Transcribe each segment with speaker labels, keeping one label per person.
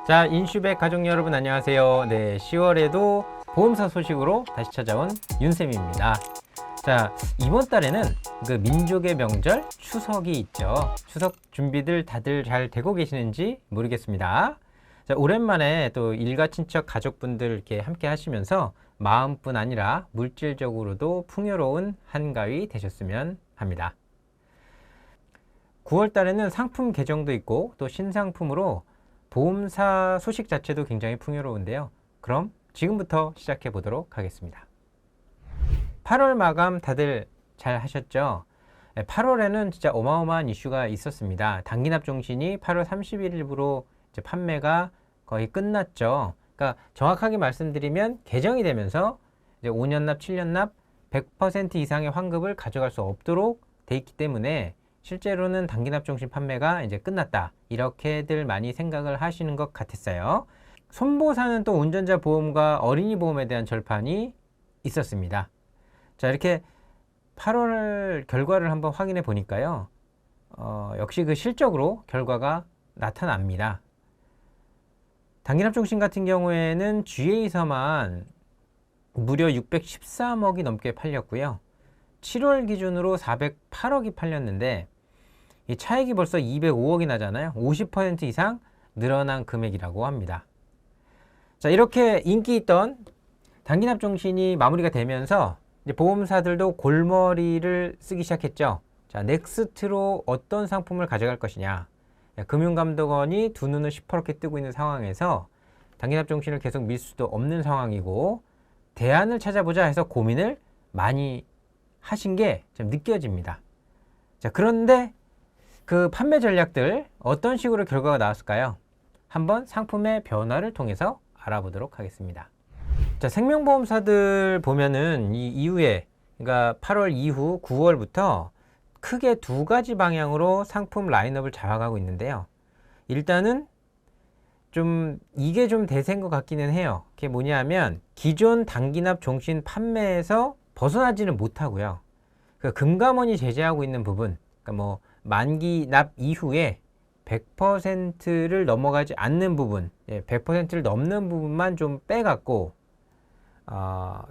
Speaker 1: 자, 인슈백 가족 여러분 안녕하세요. 네, 10월에도 보험사 소식으로 다시 찾아온 윤쌤입니다. 자, 이번 달에는 그 민족의 명절 추석이 있죠. 추석 준비들 다들 잘 되고 계시는지 모르겠습니다. 자, 오랜만에 또 일가 친척 가족분들 이렇게 함께 하시면서 마음뿐 아니라 물질적으로도 풍요로운 한가위 되셨으면 합니다. 9월 달에는 상품 개정도 있고 또 신상품으로 보험사 소식 자체도 굉장히 풍요로운데요. 그럼 지금부터 시작해 보도록 하겠습니다. 8월 마감 다들 잘 하셨죠? 8월에는 진짜 어마어마한 이슈가 있었습니다. 단기납종신이 8월 31일부로 이제 판매가 거의 끝났죠. 그러니까 정확하게 말씀드리면 개정이 되면서 이제 5년납, 7년납 100% 이상의 환급을 가져갈 수 없도록 돼 있기 때문에 실제로는 단기납종신 판매가 이제 끝났다. 이렇게들 많이 생각을 하시는 것 같았어요. 손보사는 또 운전자 보험과 어린이 보험에 대한 절판이 있었습니다. 자, 이렇게 8월 결과를 한번 확인해 보니까요. 역시 그 실적으로 결과가 나타납니다. 단기납종신 같은 경우에는 GA에서만 무려 613억이 넘게 팔렸고요. 7월 기준으로 408억이 팔렸는데 이 차액이 벌써 205억이 나잖아요. 50% 이상 늘어난 금액이라고 합니다. 자, 이렇게 인기 있던 단기납종신이 마무리가 되면서 이제 보험사들도 골머리를 쓰기 시작했죠. 자, 넥스트로 어떤 상품을 가져갈 것이냐. 금융감독원이 두 눈을 시퍼렇게 뜨고 있는 상황에서 단기납종신을 계속 밀 수도 없는 상황이고 대안을 찾아보자 해서 고민을 많이 하신 게 좀 느껴집니다. 자, 그런데 그 판매 전략들 어떤 식으로 결과가 나왔을까요? 한번 상품의 변화를 통해서 알아보도록 하겠습니다. 자, 생명보험사들 보면은 이 이후에, 그러니까 8월 이후 9월부터 크게 두 가지 방향으로 상품 라인업을 잡아가고 있는데요. 일단은 이게 좀 대세인 것 같기는 해요. 그게 뭐냐면 기존 단기납 종신 판매에서 벗어나지는 못하고요. 그 금감원이 제재하고 있는 부분, 그러니까 뭐 만기 납 이후에 100%를 넘어가지 않는 부분, 100%를 넘는 부분만 좀 빼갖고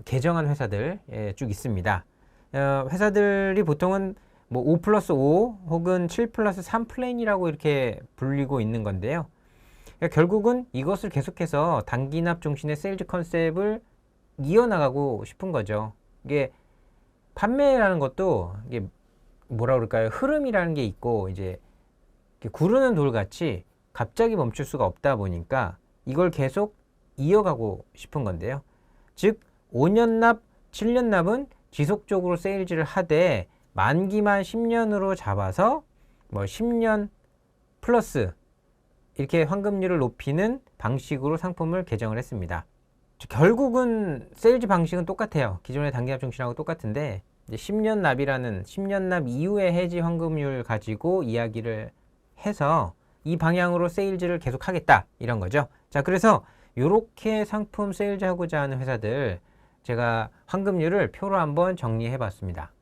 Speaker 1: 개정한 회사들 쭉 있습니다. 회사들이 보통은 뭐 5+5 혹은 7+3 플랜이라고 이렇게 불리고 있는 건데요. 그러니까 결국은 이것을 계속해서 단기납 종신의 세일즈 컨셉을 이어나가고 싶은 거죠. 이게 판매라는 것도 이게 뭐라 그럴까요? 흐름이라는 게 있고 이제 구르는 돌같이 갑자기 멈출 수가 없다 보니까 이걸 계속 이어가고 싶은 건데요. 즉 5년 납, 7년 납은 지속적으로 세일즈를 하되 만기만 10년으로 잡아서 뭐 10년 플러스 이렇게 환급률을 높이는 방식으로 상품을 개정을 했습니다. 결국은 세일즈 방식은 똑같아요. 기존의 단기납 종신하고 똑같은데 이제 10년 납이라는 10년 납 이후의 해지 환급률 가지고 이야기를 해서 이 방향으로 세일즈를 계속 하겠다 이런 거죠. 자, 그래서 이렇게 상품 세일즈 하고자 하는 회사들 제가 환급률을 표로 한번 정리해 봤습니다.